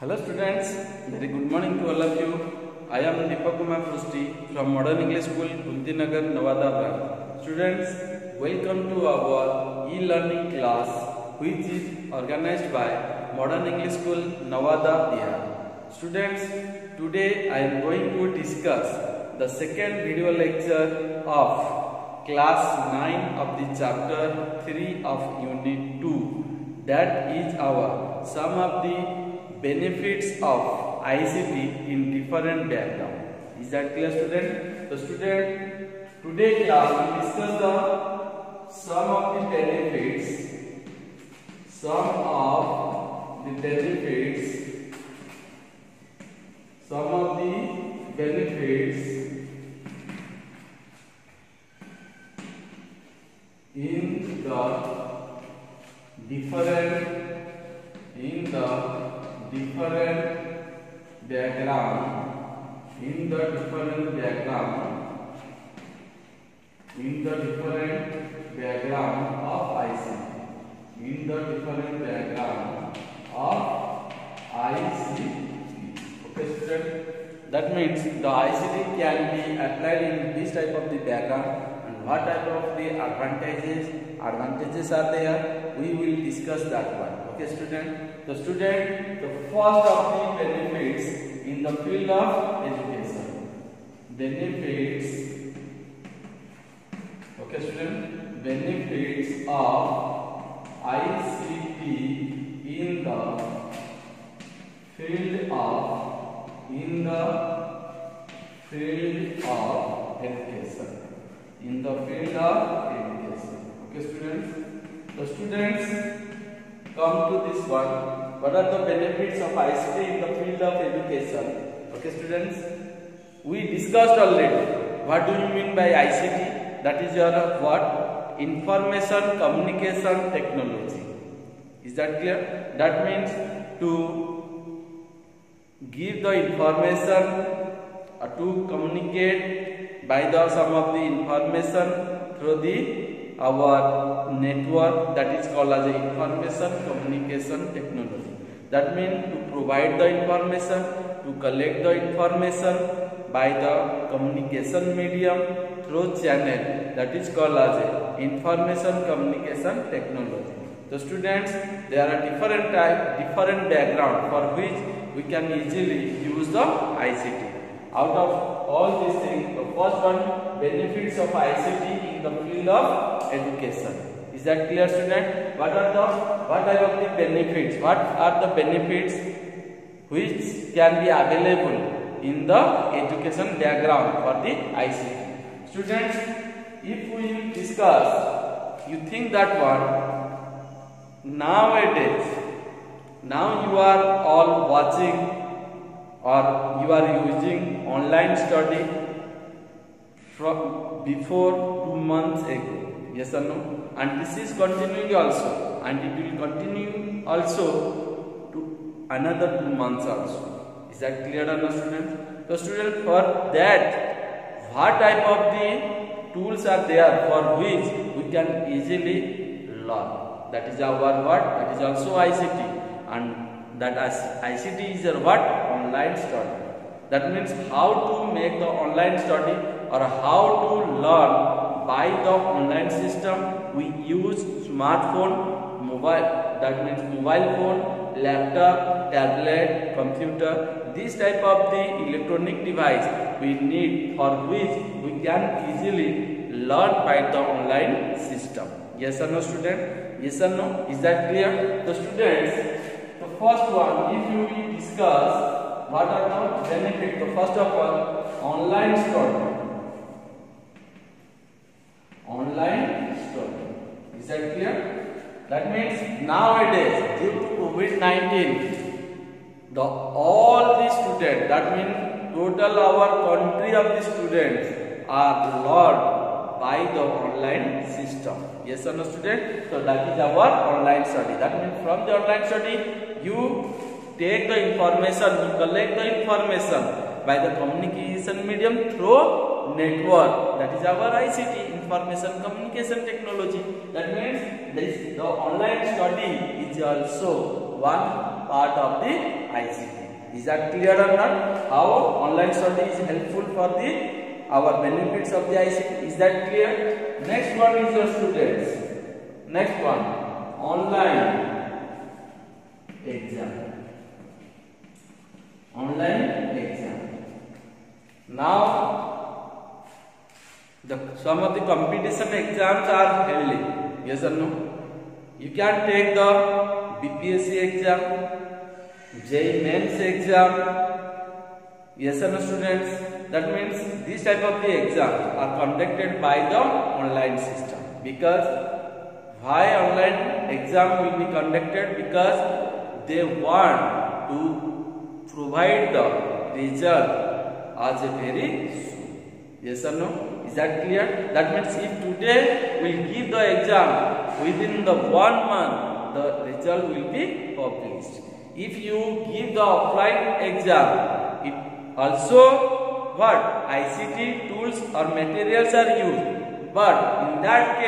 Hello students, very good morning to all of you. I am Deepak Kumar Prusti from Modern English School, Kuntinagar, Nevada branch. Students, welcome to our e-learning class which is organized by Modern English School, Nevada, Bihar. Students, today I am going to discuss the second video lecture of class 9 of the chapter 3 of unit 2. That is our some of the benefits of ICT in different background. Is that clear, student? So student, today class we discuss the some of the benefits in the different background of ICT. In the different background of ICT. Okay, student. That means the ICT can be applied in this type of the background, and what type of the advantages are there, we will discuss that one. Okay, student. The first of the benefits in the field of education. Benefits. Okay, student. Benefits of ICT in the field of education. In the field of education. Okay, students. The students come to this one. What are the benefits of ICT in the field of education? Okay, students. We discussed already. What do you mean by ICT? That is your what? Information communication technology. Is that clear? That means to give the information or to communicate by the some of the information through our network, that is called as information communication technology. That means to provide the information, to collect the information by the communication medium through channel, that is called as information communication technology. So students, there are different background for which we can easily use the ICT. Out of all these things, the first one, benefits of ICT in the field of education. Is that clear, student? What are the benefits? What are the benefits which can be available in the education background for the ICT? Students, if we discuss, you think that one, nowadays, now you are all watching or you are using online study from before 2 months ago. Yes or no? And this is continuing also, and it will continue also to another 2 months also. Is that clear or not, students? So students, for that, what type of the tools are there for which we can easily learn? That is our what? That is also ICT, and that ICT is a what? Online study. That means how to make the online study or how to learn by the online system. We use smartphone, mobile. That means mobile phone, laptop, tablet, computer. This type of the electronic device we need, for which we can easily learn by the online system. Yes or no, student? Yes or no? Is that clear? The students, the first one, if you discuss what are the benefits, the first of all, online study. Online study. Is that clear? That means nowadays, due to COVID-19, all the students, that means total our country of the students are learned by the online system. Yes or no, student? So that is our online study. That means from the online study, you take the information, you collect the information by the communication medium through network. That is our ICT, information communication technology. That means the online study is also one part of the ICT. Is that clear or not? How online study is helpful for the our benefits of the ICT. Is that clear? Next one is your students. Next one, online exam. Online exam. Now, some of the competition exams are held. Yes or no? You can take the BPSC exam, JEE Mains exam. Yes or no, students? That means this type of the exams are conducted by the online system. Because why online exam will be conducted? Because they want to provide the result as a very soon. Yes or no? Is that clear? That means if today we give the exam, within the 1 month the result will be published. If you give the offline exam, it also what ICT tools or materials are used, but in that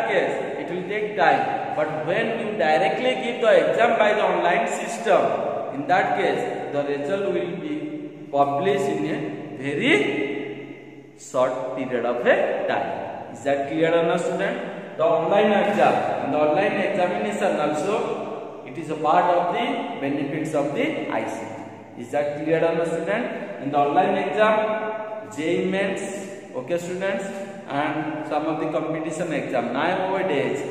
case it will take time. But when you directly give the exam by the online system, in that case the result will be published in a very short period of a time. Is that clear or not, student? The online exam and the online examination also, it is a part of the benefits of the ICT. Is that clear or not, student? In the online exam, JEE Mains, okay students, and some of the competition exam. Nowadays,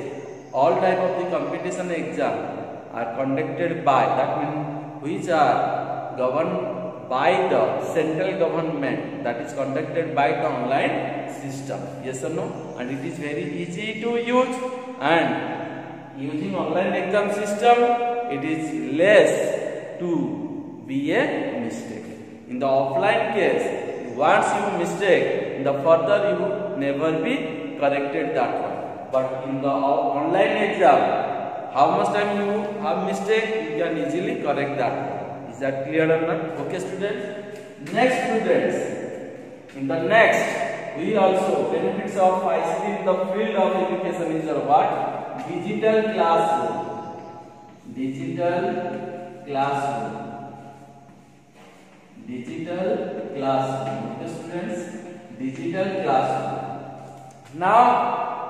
all type of the competition exam are conducted by, that means which are governed by the central government, that is conducted by the online system. Yes or no? And it is very easy to use, and using online exam system, it is less to be a mistake. In the offline case, once you mistake, in the further you never be corrected that one. But in the online exam, how much time you have mistake, you can easily correct that one. Is that clear or not? Okay students. Next students, in the next, we also benefits of ICT in the field of education is what? Digital classroom. Digital classroom. Digital classroom. Okay students, digital classroom.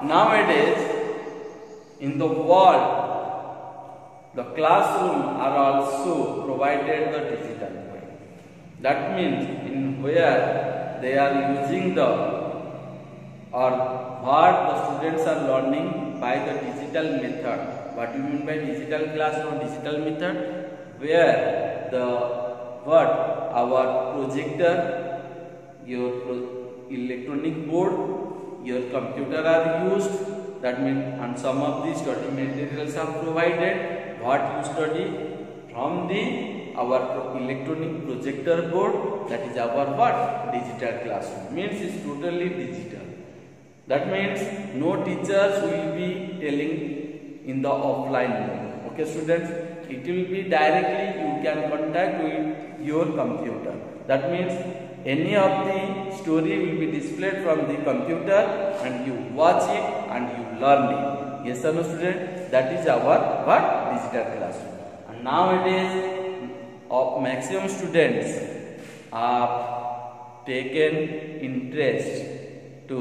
Nowadays, in the world, the classroom are also provided the digital way. That means in where they are using the or what the students are learning by the digital method. What do you mean by digital classroom, digital method? Where the what our projector, your electronic board, your computer are used. That means and some of these study materials are provided. What you study from the our electronic projector board, that is our what? Digital classroom. Means it's totally digital. That means no teachers will be telling in the offline mode. Okay students, it will be directly you can contact with your computer. That means any of the story will be displayed from the computer and you watch it and you learn it. Yes or no student? That is our what? Digital classroom. And nowadays, maximum students are taken interest to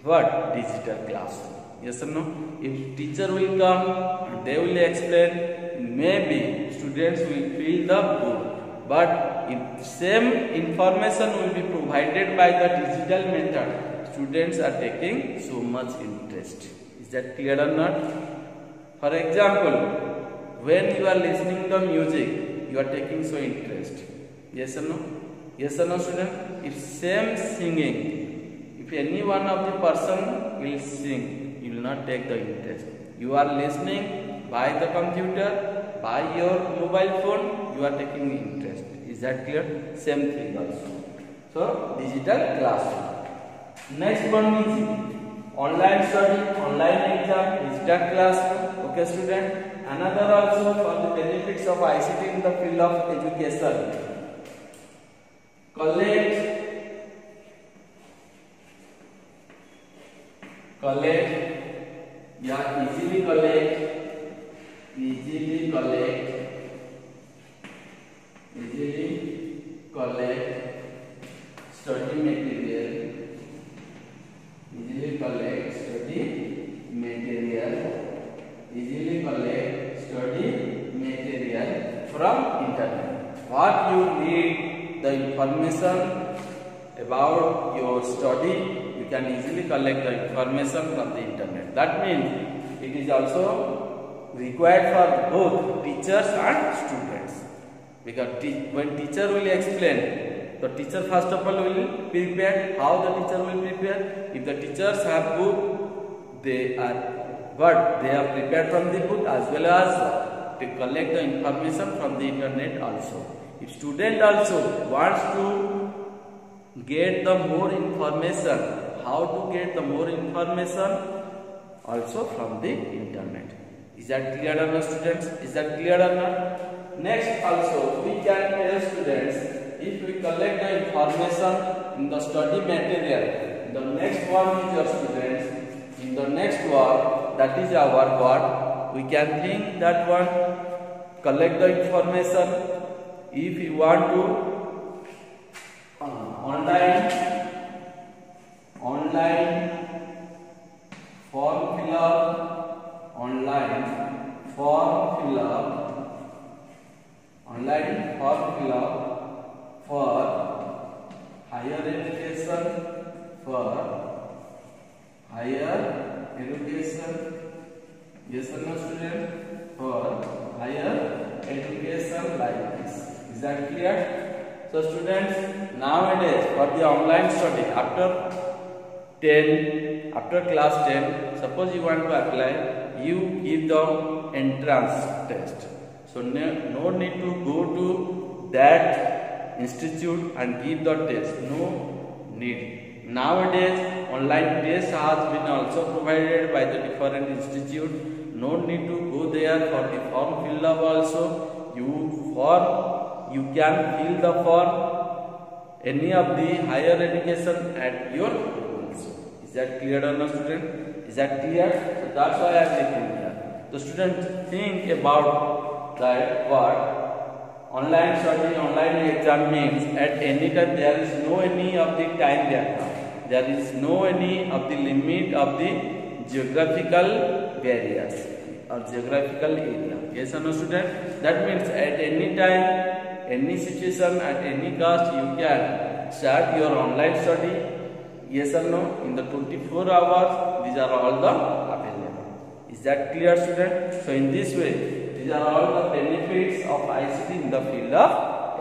what? Digital classroom. Yes or no? If teacher will come, they will explain, maybe students will feel the book. But if same information will be provided by the digital method, students are taking so much interest. Is that clear or not? For example, when you are listening to music, you are taking so interest. Yes or no? Yes or no student? If same singing, if any one of the person will sing, you will not take the interest. You are listening by the computer, by your mobile phone, you are taking interest. Is that clear? Same thing also. So digital classroom. Next one is online study, online exam, digital classroom. Okay student. Another also for the benefits of ICT in the field of education. Collect easily collect information about your study, you can easily collect the information from the internet. That means it is also required for both teachers and students, because when teacher will explain, the teacher first of all will prepare. How the teacher will prepare? If the teachers have book, they are prepared from the book, as well as they collect the information from the internet also. If student also wants to get the more information, how to get the more information? Also from the internet. Is that clear or not, students? Is that clear or not? Next also we can tell students, if we collect the information in the study material, the next one is your students, in the next one, that is our what? We can think that one, collect the information. If you want to online form fill up, for higher education, yes or no, student? For higher education like this. Is that clear? So students, nowadays for the online study, after class 10, suppose you want to apply, you give the entrance test. So no need to go to that institute and give the test. No need. Nowadays online test has been also provided by the different institute. No need to go there for the form fill up also. You can fill the form any of the higher education at your home also. Is that clear or not, student? Is that clear? So that's why I am written here. The students think about that what online study, online exam means. At any time there is no any of the time gap. There is no any of the limit of the geographical barriers or geographical area. Yes or no, student? That means at any time, any situation, at any cost, you can start your online study. Yes or no? In the 24 hours, these are all the available. Is that clear, student? So in this way, these are all the benefits of ICT in the field of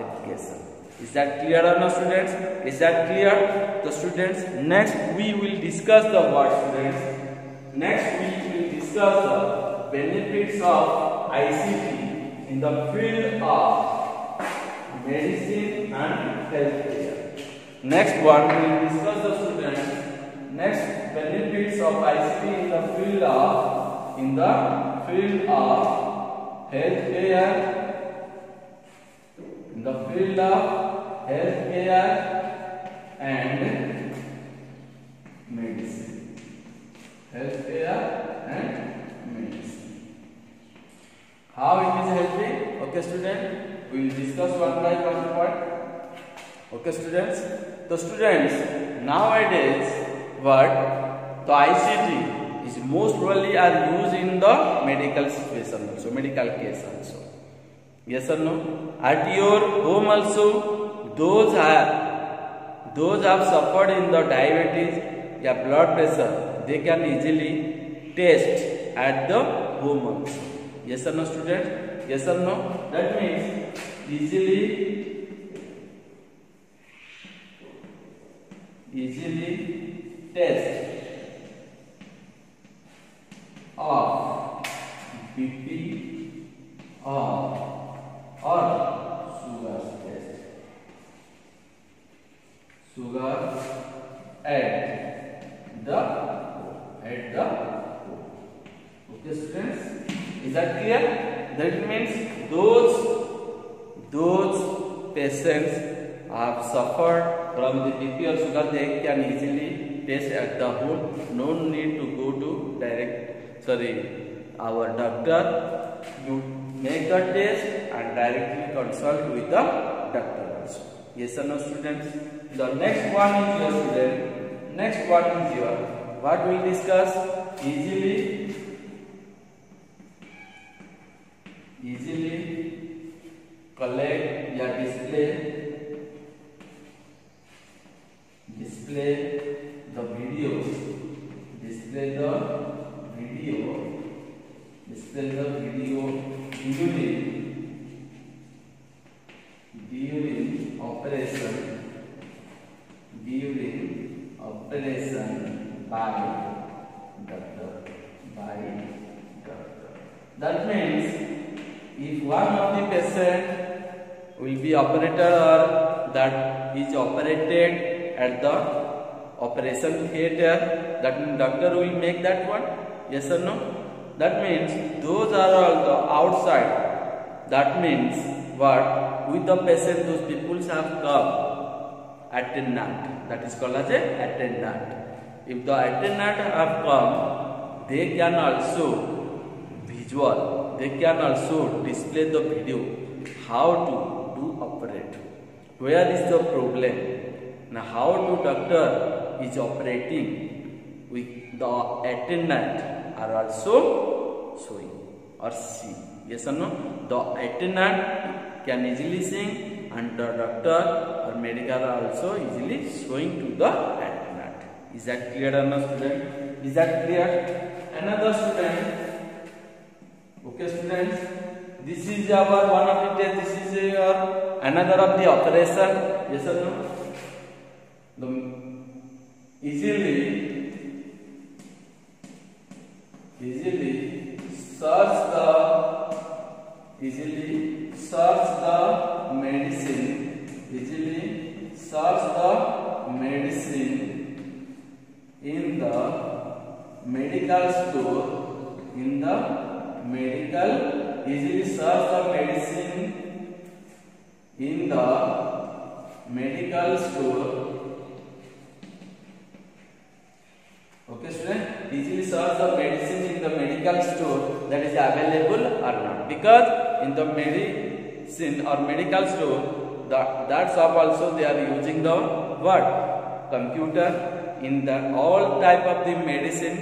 education. Is that clear or no, students? Is that clear? The students, next we will discuss the what, students? Next we will discuss the benefits of ICT in the field of medicine and healthcare. Next one we will discuss the students. Next benefits of ICT in the field of healthcare. In the field of healthcare and medicine. Healthcare and medicine. How it is helping? Okay, student. We will discuss one by one point. Okay, students. The students nowadays, what the ICT is most probably are used in the medical situation also, medical case also. Yes or no? At your home also, those have suffered in the diabetes or blood pressure, they can easily test at the home also. Yes or no, student? Yes or no? That means easily test of BP or sugar test. Sugar at the okay, students, is that clear? That means those patients have suffered from the BP or sugar, they can easily test at the home. No need to go to our doctor. You make the test and directly consult with the doctor also. Yes or no, students? The next one is your student. Next one is your what we discuss easily collect या display display the video, display the video during operation by doctor. That means if one of the patient will be operated or that is operated at the operation theater, that means doctor will make that one, yes or no? That means those are all the outside. That means what? With the patient, those people have come, attendant. That is called as a attendant. If the attendant have come, they can also visual. They can also display the video how to do operate. Where is the problem? Now how to doctor is operating with the attendant are also showing or see. Yes or no? The attendant can easily sing and the doctor or medical are also easily showing to the attendant. Is that clear or no, student? Is that clear? Another student. Okay, students. This is our one of the tests. This is your another of the operation. Yes or no? The easily search the medicine in the medical store, easily search the medicine in the medical store. Okay, student, easily search the medicine in the medical store that is available or not, because in the medicine or medical store, that shop also they are using the what? Computer. In the all type of the medicine,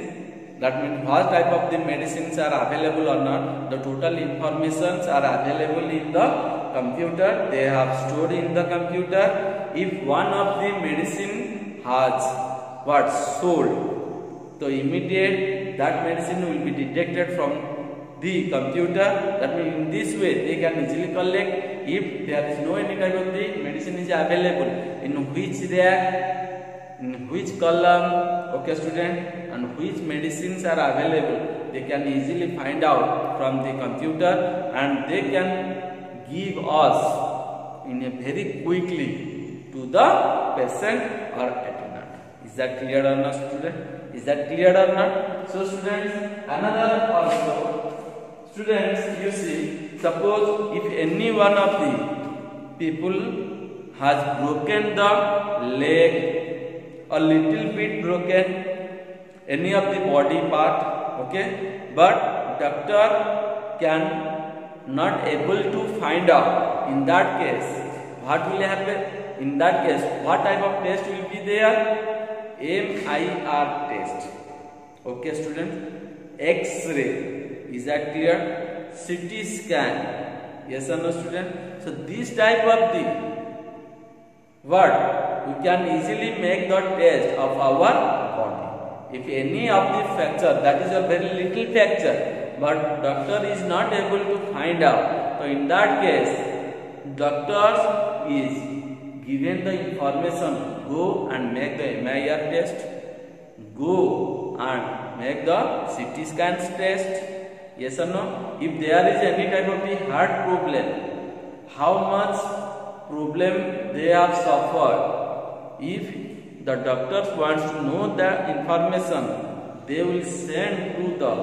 that means what type of the medicines are available or not, the total informations are available in the computer. They have stored in the computer. If one of the medicine has what sold, so immediate that medicine will be detected from the computer. That means in this way they can easily collect if there is no any type of the medicine is available, in which rack, in which column, okay student, and which medicines are available. They can easily find out from the computer and they can give us in a very quickly to the patient or attendant. Is that clear or not, student? Is that clear or not? So students, another also, students, you see, suppose if any one of the people has broken the leg, a little bit broken, any of the body part, okay, but doctor can not able to find out. In that case, what will happen? In that case, what type of test will be there? MIR test. Okay, student. X-ray. Is that clear? CT scan. Yes or no, student? So this type of the what we can easily make the test of our body. If any of the fracture, that is a very little fracture, but doctor is not able to find out. So in that case, doctor is given the information. Go and make the MIR test. Go and make the CT scan test. Yes or no? If there is any type of the heart problem, how much problem they have suffered. If the doctors wants to know the information, they will send to the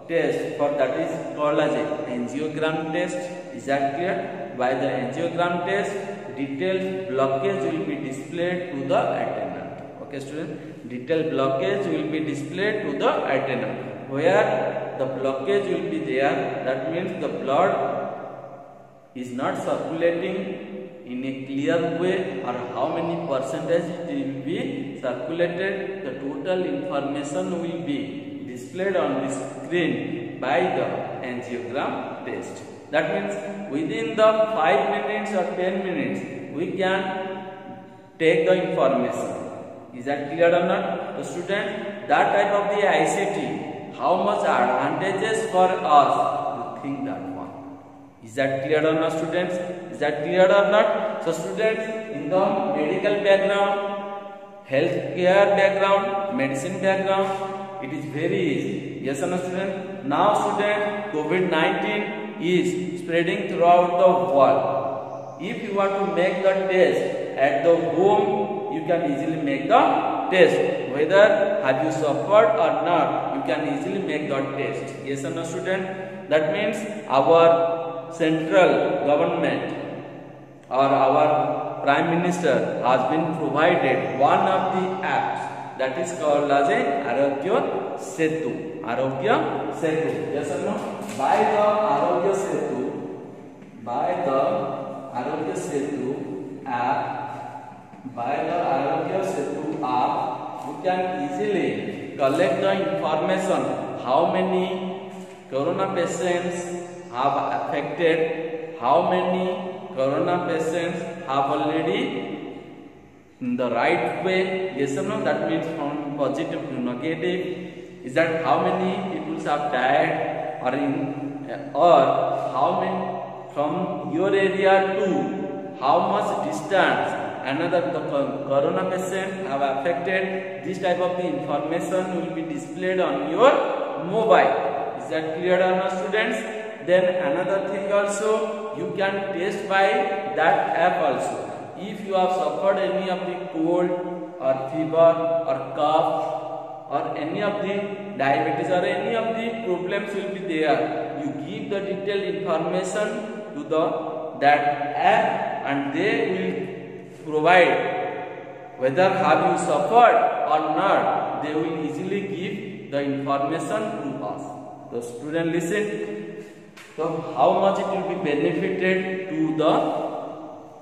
test for that is called as a angiogram test. Is that clear? By the angiogram test, detailed blockage will be displayed to the attendant. Okay, student, detailed blockage will be displayed to the attendant. Where the blockage will be there, that means the blood is not circulating in a clear way, or how many percentage it will be circulated. The total information will be displayed on the screen by the angiogram test. That means within the 5 minutes or 10 minutes we can take the information. Is that clear or not? The student, that type of the ICT, how much advantages for us to think that one. Is that clear or not, students? Is that clear or not? So students, in the medical background, healthcare background, medicine background, it is very easy. Yes or no, student? Now student, COVID-19 is spreading throughout the world. If you want to make the test at the home, you can easily make the test. Whether have you suffered or not, you can easily make the test. Yes or no, student? That means our central government or our Prime Minister has been provided one of the apps that is called as a Arogya Setu. Arogya Setu. Yes or no? By the Arogya Setu app, you can easily collect the information how many corona patients have affected, how many corona patients have already in the right way. Yes or no? That means from positive to negative. Is that how many people have died, or how many from your area to how much distance another the corona patient have affected. This type of the information will be displayed on your mobile. Is that clear or not, students? Then another thing also, you can test by that app also. If you have suffered any of the cold or fever or cough or any of the diabetes or any of the problems will be there, you give the detailed information to that app and they will provide whether have you suffered or not. They will easily give the information to us. The student listen. So how much it will be benefited to the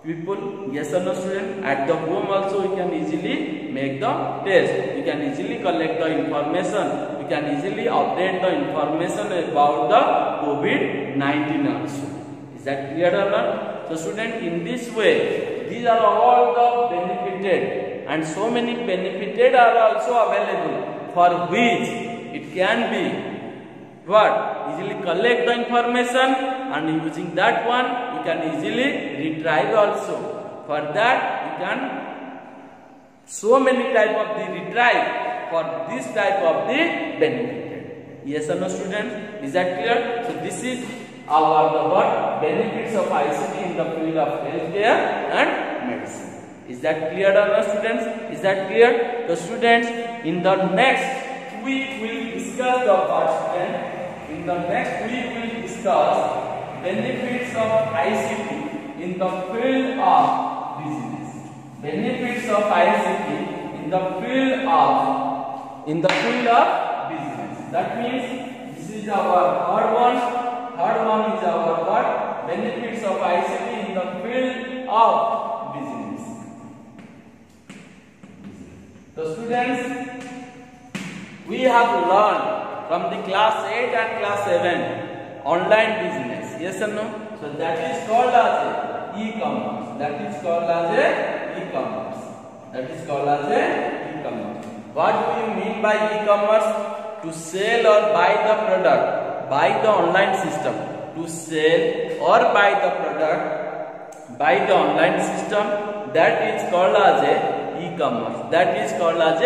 people? Yes or no, student? At the home also you can easily make the test. You can easily collect the information. You can easily update the information about the COVID-19 also. Is that clear or not? So student, in this way, these are all the benefited, and so many benefited are also available, for which it can be what? Easily collect the information, and using that one you can easily retrieve also. For that you can so many type of the retrieve for this type of the benefited. Yes or no, students? Is that clear? So this is our the what benefits of ICT in the field of healthcare and medicine. Is that clear or not, students? Is that clear? The students, in the next week we will discuss the part. In the next week we will discuss benefits of ICT in the field of business. Benefits of ICT in the field of business. That means this is our third one. Third one is our what? Benefits of ICT in the field of business. So students, we have learned from the class 8 and class 7 online business. Yes or no? So that is called as e-commerce. That is called as e-commerce. That is called as e-commerce. What do you mean by e-commerce? To sell or buy the product by the online system. To sell or buy the product by the online system, that is called as e-commerce. That is called as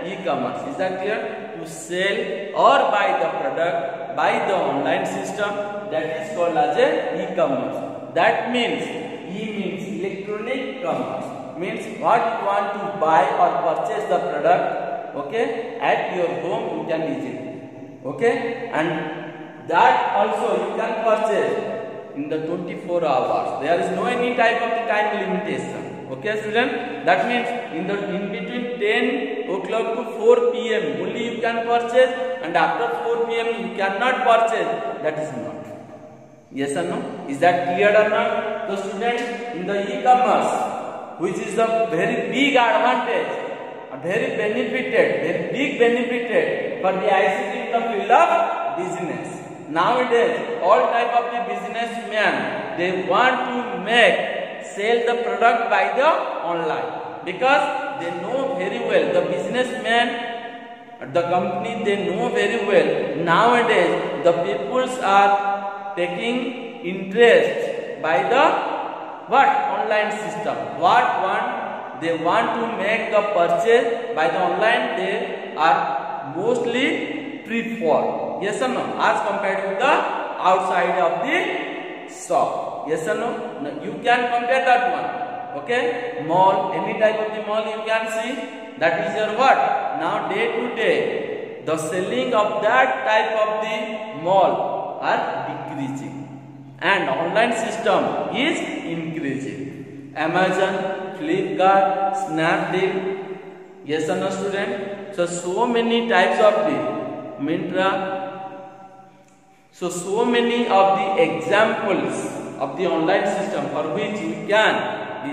e-commerce. Is that clear? To sell or buy the product by the online system, that is called as e-commerce. That means E means electronic commerce. Means what you want to buy or purchase the product, okay, at your home you can easily, okay, and that also you can purchase in the 24 hours. There is no any type of the time limitation. Okay, student. That means in between 10 o'clock to 4 p.m. only you can purchase, and after 4 p.m. you cannot purchase. That is not. Yes or no? Is that clear or not? So students, in the e-commerce, which is a very big advantage, a very big benefited for the ICT in the field of business. Nowadays, all type of the businessmen, they want to sell the product by the online, because they know very well, the businessman, the company, they know very well. Nowadays, the peoples are taking interest by the what? Online system. They want to make the purchase by the online. They are mostly prefer. Yes or no? As compared to the outside of the shop. Yes or no? No, you can compare that one. Okay? Mall, any type of the mall you can see. That is your what? Now day to day, the selling of that type of the mall are decreasing. And online system is increasing. Amazon, Flipkart, Snapdeal. Yes or no, student? So many types of the Myntra. So many of the examples of the online system for which we can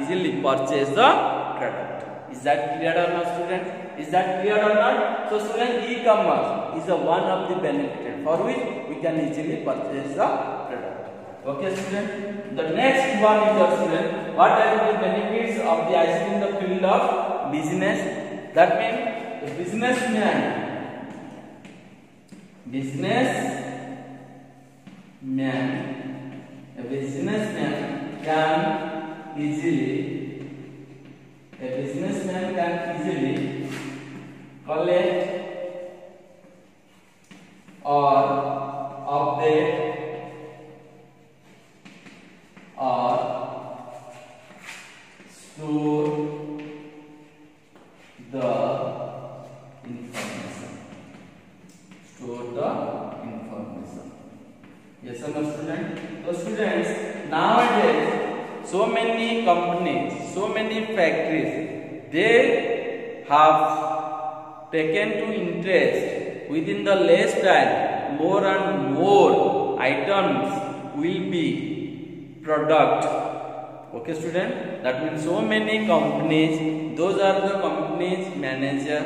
easily purchase the product. Is that clear or not, student? Is that clear or not? So student, e-commerce is one of the benefits for which we can easily purchase the product. Okay, student. The next one is the student. What are the benefits of the ICT in the field of business? That means a businessman can easily collect or update or store the information. Yes or no, student? So students, nowadays so many companies, so many factories, they have taken to interest within the less time, more and more items will be product. Okay, student? That means so many companies, those are the companies manager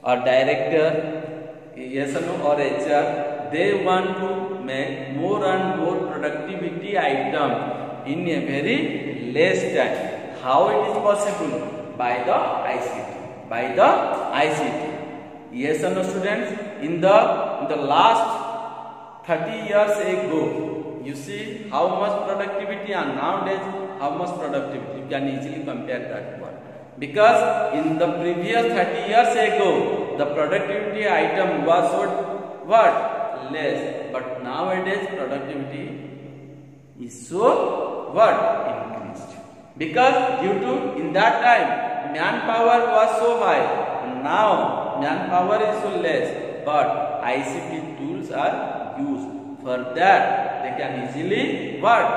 or director, yes or no, or HR, they want to make more and more productivity item in a very less time. How it is possible? By the ICT. Yes or no, students? In the last 30 years ago, you see how much productivity, and nowadays how much productivity. You can easily compare that one. Because in the previous 30 years ago, the productivity item was what? Less. But nowadays productivity is so what? Increased. Because due to in that time manpower was so high, now manpower is so less, but ICT tools are used. For that they can easily what?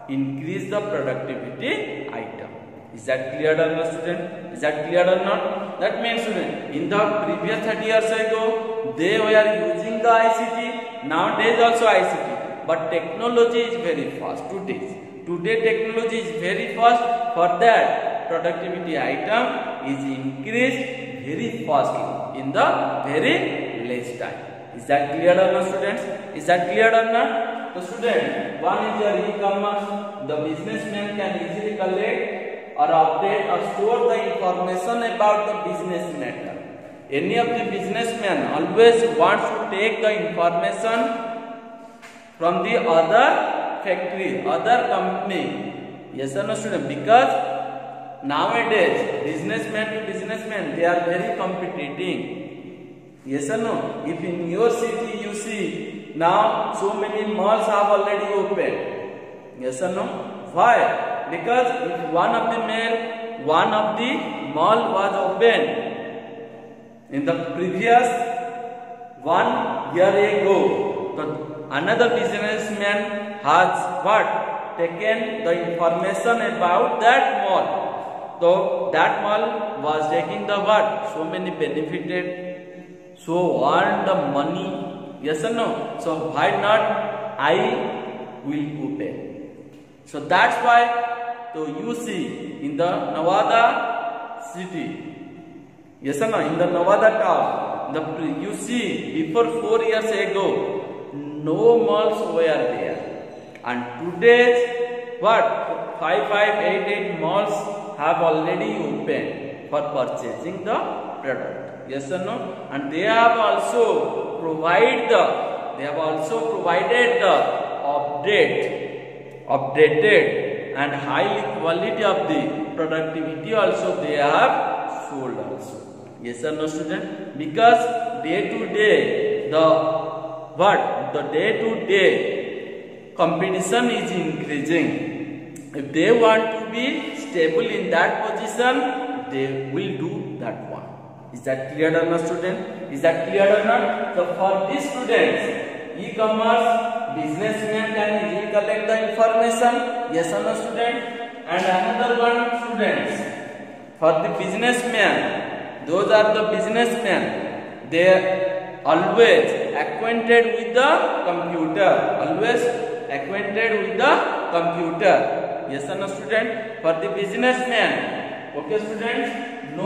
Increase the productivity item. Is that clear or not, student? Is that clear or not? That means, student, in the previous 30 years ago, they were using the ICT. Nowadays also ICT. But technology is very fast Today technology is very fast. For that, productivity item is increased very fastly in the very less time. Is that clear or not, students? Is that clear or not? So, student, one is your e-commerce. The businessman can easily collect or update or store the information about the business matter. Any of the businessman always wants to take the information from the other factory, other company. Yes or no, student? Because nowadays businessman to businessman, they are very competing. Yes or no? If in your city you see now so many malls have already opened. Yes or no? Why? Because if one of the mall was opened in the previous 1 year ago, so another businessman has what? Taken the information about that mall. So that mall was taking the what? So many benefited, so earned the money. Yes or no? So why not I will open? So that's why. So you see in the Nevada city, yes or no, in the Nevada town, you see before 4 years ago, no malls were there, and today what? 5, 8 malls have already opened. for purchasing the product. Yes or no? And they have also provided the updated and high quality of the productivity also they have sold also. Yes or no, student? Because day to day the day to day competition is increasing. If they want to be stable in that position, they will do that one. Is that clear or not, student? Is that clear or not? So for these students, e-commerce businessmen can easily collect the information. Yes or no, student? And another one, students, for the businessmen, those are the businessmen, they always acquainted with the computer. Yes or no, student? For the businessman, okay, students, no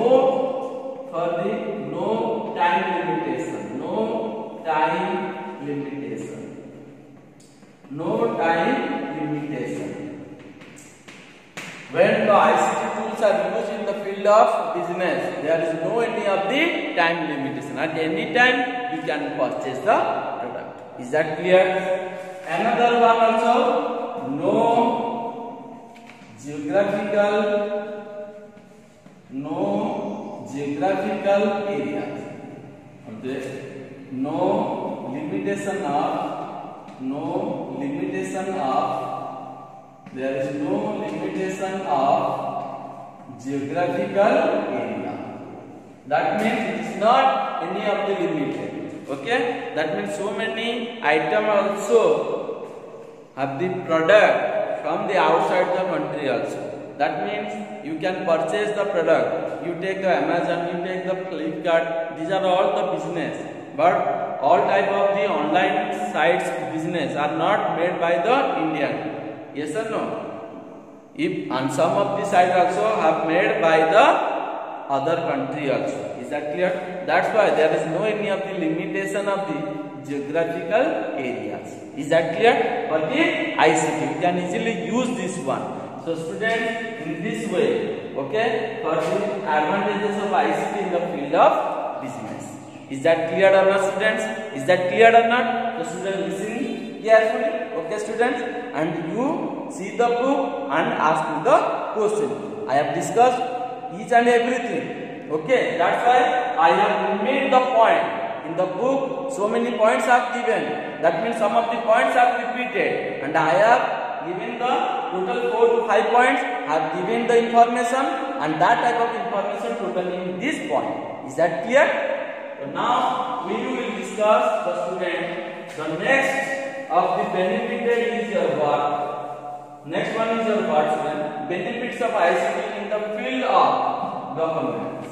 time limitation. When the ICT tools are used in the field of business, there is no any of the time limitation. At any time you can purchase the product. Is that clear? Another one also, no geographical areas. Okay. No limitation of there is no limitation of geographical area. That means it is not any of the limited. Okay, that means so many items also have the product from the outside the country also. That means you can purchase the product. You take the Amazon, you take the Flipkart. These are all the business. But all type of the online sites business are not made by the Indian. Yes or no? And some of the sites also have made by the other country also. Is that clear? That's why there is no any of the limitation of the geographical areas. Is that clear? For the ICT, you can easily use this one. So students, in this way, okay, for the advantages of ICT in the field of business. Is that clear or not, students? Is that clear or not? So students, listen carefully, okay, students, and you see the book and ask me the question. I have discussed each and everything. Okay, that's why I have made the point. In the book, so many points are given. That means some of the points are repeated, and I have given the total 4 to 5 points. I have given the information, and that type of information totally in this point. Is that clear? So now we will discuss the student. The next of the benefited is your what? Next one is your what, student? Benefits of ICT in the field of governance.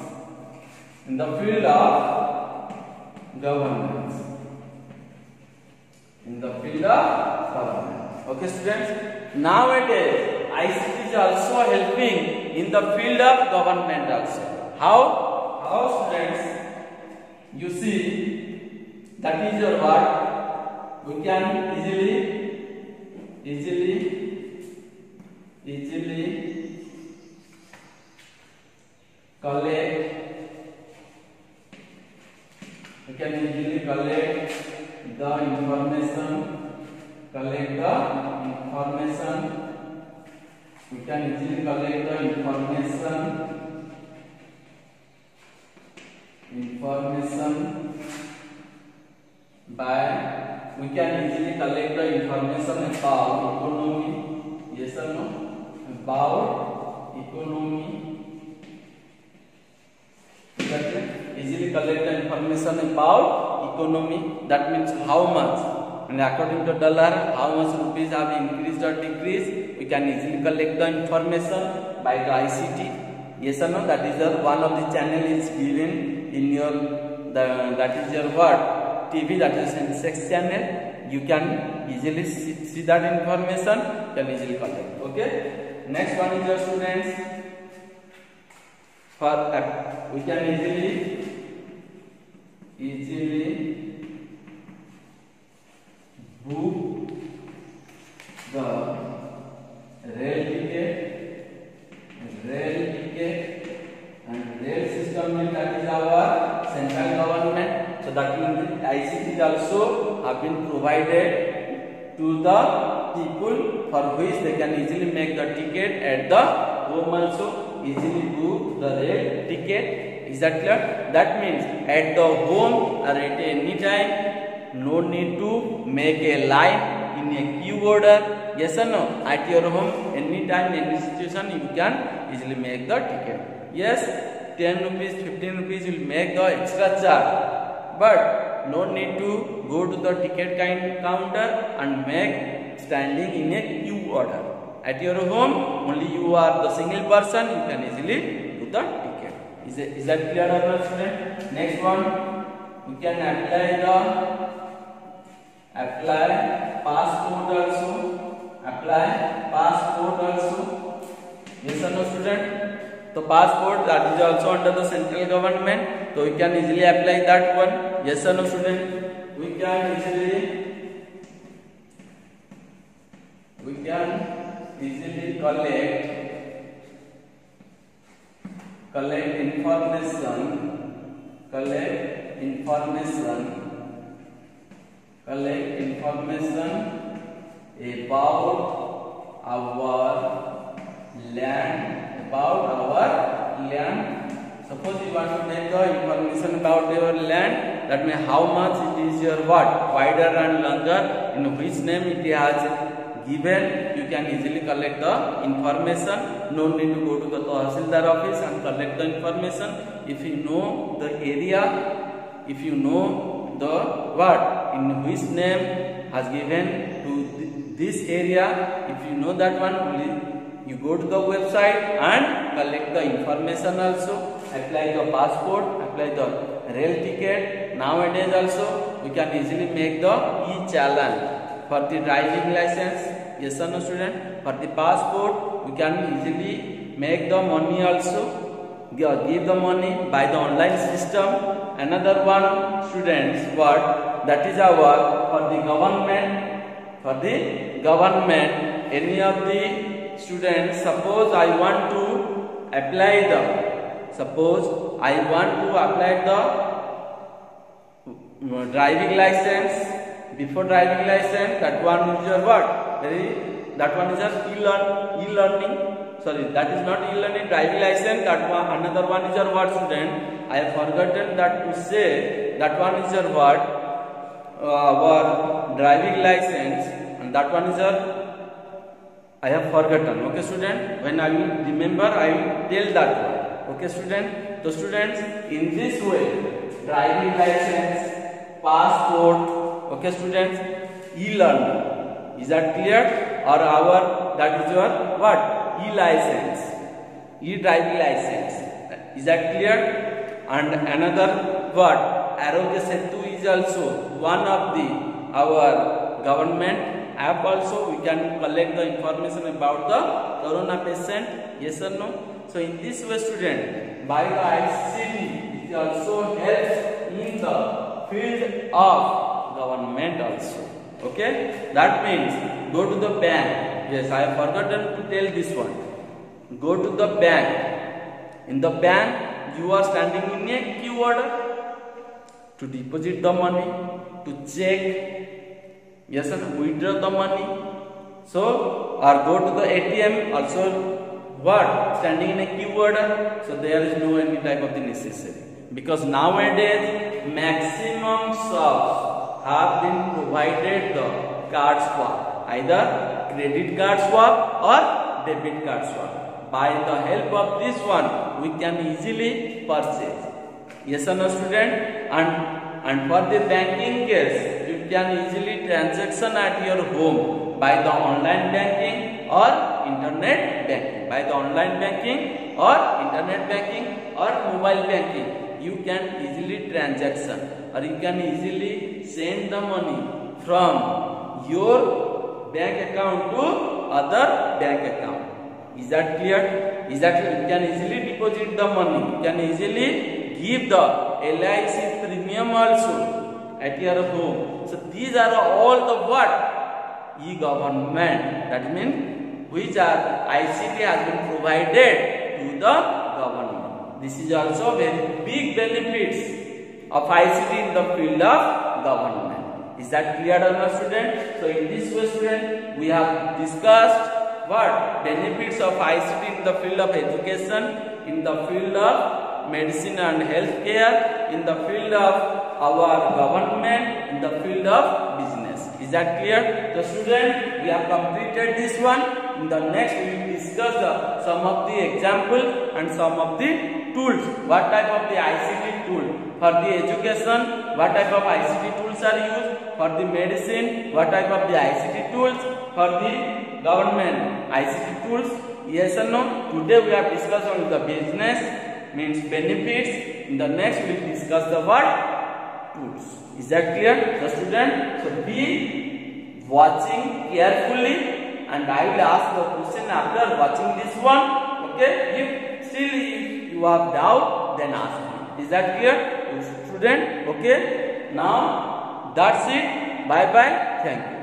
In the field of governance. In the field of governance. Okay, students. Nowadays, ICT is also helping in the field of government also. How? How, students? You see, that is your what? We can easily collect. We can easily collect the information. We can easily collect the information by. We can easily collect the information about economy. Yes or no? About economy. Easily collect the information about economy. That means how much, and according to dollar, how much rupees have increased or decreased. We can easily collect the information by the ICT. Yes or no? That is your one of the channel is given in your that is your what? TV, that is in sex channel. You can easily see that information. You can easily collect. Okay. Next one is your students. For we can easily book the rail ticket and have been provided to the people for which they can easily make the ticket at the home also, easily book the rail ticket. Is that clear? That means at the home or at any time, no need to make a line in a queue order. Yes or no? At your home, anytime, any situation, you can easily make the ticket. Yes, 10 rupees, 15 rupees will make the extra charge, but no need to go to the ticket counter and make standing in a queue order. At your home, only you are the single person, you can easily do the ticket. Is that clear, student? Next one, we can apply passport also. Apply passport also. Yes or no, student? So passport, that is also under the central government, so we can easily apply that one. Yes or no, student? We can easily collect information about our land. Suppose you want to make the information about your land, that means how much it is your wider and longer, in which name it has given. You can easily collect the information. No need to go to the Tahsildar office and collect the information. If you know the area, if you know the in which name has given to this area, if you know that one, you go to the website and collect the information also. Apply the passport, apply the rail ticket. Nowadays also we can easily make the e-challan for the driving license. Yes or no, student? For the passport, we can easily make the money also, give the money by the online system. Another one, students, that is our for the government. Any of the students, suppose I want to apply the driving license. Before driving license, that one is your that one is your e-learning. Sorry, that is not e-learning. Driving license, that one, another one is your student? I have forgotten that to say. That one is your our driving license, and that one is your, I have forgotten. Okay, student? When I will remember, I will tell that one. Okay, student? So, students, in this way, driving license, passport, okay, students, e-learning. Is that clear? Or that is your e-license, e-driving license. Is that clear? And another Arogya Setu is also one of our government app also. We can collect the information about the corona patient. Yes or no? So in this way, student, by the ICT, it also helps in the field of government also. Okay, that means go to the bank. Yes, I have forgotten to tell this one. Go to the bank. In the bank, you are standing in a queue order to deposit the money, to check, yes, and withdraw the money. So, or go to the ATM, also standing in a queue order. So there is no any type of the necessary, because nowadays maximum shops have been provided the card swap, either credit card swap or debit card swap. By the help of this one, we can easily purchase. Yes or no, student? And for the banking case, you can easily transaction at your home by the online banking or internet banking. By the online banking or internet banking or mobile banking, you can easily transaction, or you can easily send the money from your bank account to other bank account. Is that clear? Is that you can easily deposit the money, you can easily give the LIC premium also at your home. So these are all the e-government, that means which are ICT has been provided to the government. This is also very big benefits of ICT in the field of government. Is that clear or not, student? So in this way, student, we have discussed what benefits of ICT in the field of education, in the field of medicine and healthcare, in the field of our government, in the field of business. Is that clear? So student, we have completed this one. In the next we will discuss some of the example and some of the tools. What type of the ICT tool for the education? What type of ICT tools are used for the medicine? What type of the ICT tools for the government? ICT tools? Yes or no? Today we have discussed on the business, means benefits. In the next we will discuss the what? Tools. Is that clear? The student, so be watching carefully, and I will ask the question after watching this one. Okay? If still you have doubt, then ask me. Is that clear, student? Okay? Now that's it. Bye bye. Thank you.